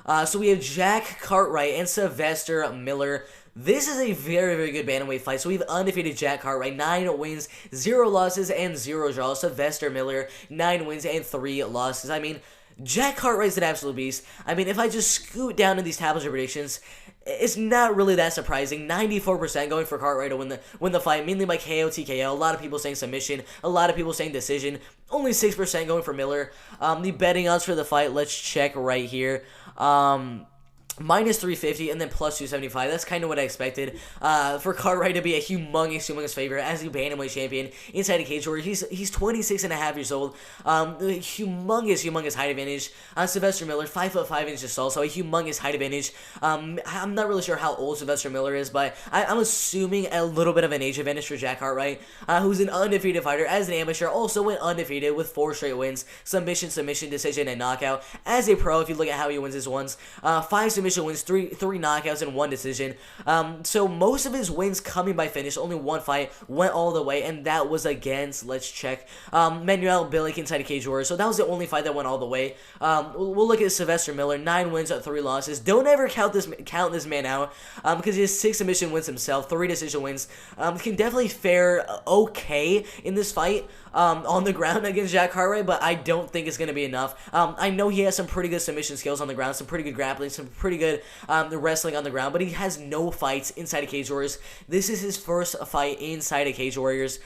So we have Jack Cartwright and Sylwester Miller. This is a very, very good bantamweight fight. So we have undefeated Jack Cartwright, 9 wins, 0 losses, and 0 draws. Sylwester Miller, 9 wins and 3 losses. I mean, Jack Cartwright's an absolute beast. I mean, if I just scoot down to these tabloid predictions, it's not really that surprising. 94% going for Cartwright to win the fight, mainly by KO, TKO. A lot of people saying submission, a lot of people saying decision. Only 6% going for Miller. The betting odds for the fight, let's check right here. Minus 350 and then plus 275. That's kind of what I expected. For Cartwright to be a humongous favorite as the bantamweight champion inside a cage where he's 26 and a half years old. Humongous height advantage. Sylwester Miller, 5'5" inches tall, so a humongous height advantage. I'm not really sure how old Sylwester Miller is, but I'm assuming a little bit of an age advantage for Jack Cartwright, who's an undefeated fighter as an amateur. Also went undefeated with 4 straight wins: submission, decision, and knockout. As a pro, if you look at how he wins his ones, 5 submission wins, three knockouts, and 1 decision. So most of his wins coming by finish. Only 1 fight went all the way, and that was against, let's check, Manuel Bilic inside a cage warrior. So that was the only fight that went all the way. We'll look at Sylwester Miller, 9 wins, 3 losses. Don't ever count this man out, because he has 6 submission wins himself, 3 decision wins. Can definitely fare okay in this fight on the ground against Jack Cartwright, but I don't think it's going to be enough. I know he has some pretty good submission skills on the ground, some pretty good grappling, some pretty good wrestling on the ground, but he has no fights inside of Cage Warriors. This is his first fight inside of Cage Warriors.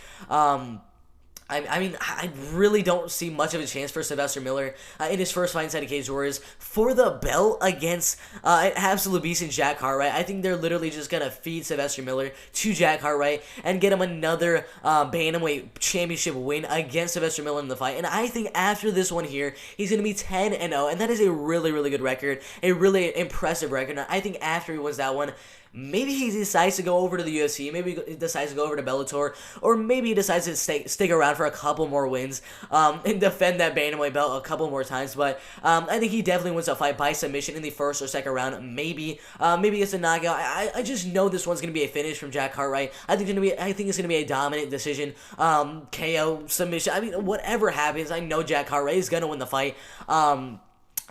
I mean, I really don't see much of a chance for Sylwester Miller in his first fight inside of Cage Warriors for the belt against an absolute beast in Jack Cartwright. I think they're literally just going to feed Sylwester Miller to Jack Cartwright and get him another bantamweight championship win against Sylwester Miller in the fight. And I think after this one here, he's going to be 10-0, and that is a really, really good record, a really impressive record. And I think after he wins that one, maybe he decides to go over to the UFC, maybe he decides to go over to Bellator, or maybe he decides to stick around for a couple more wins and defend that bantamweight belt a couple more times. But I think he definitely wins a fight by submission in the first or second round. Maybe it's a knockout. I just know this one's gonna be a finish from Jack Cartwright. I think it's gonna be a dominant decision, KO, submission. I mean, whatever happens, I know Jack Cartwright is gonna win the fight.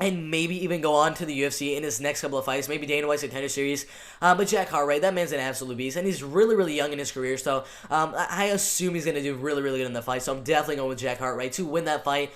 And maybe even go on to the UFC in his next couple of fights, maybe Dana White's Contender Series. But Jack Cartwright, that man's an absolute beast, and he's really, really young in his career, so I assume he's going to do really, really good in the fight, so I'm definitely going with Jack Cartwright to win that fight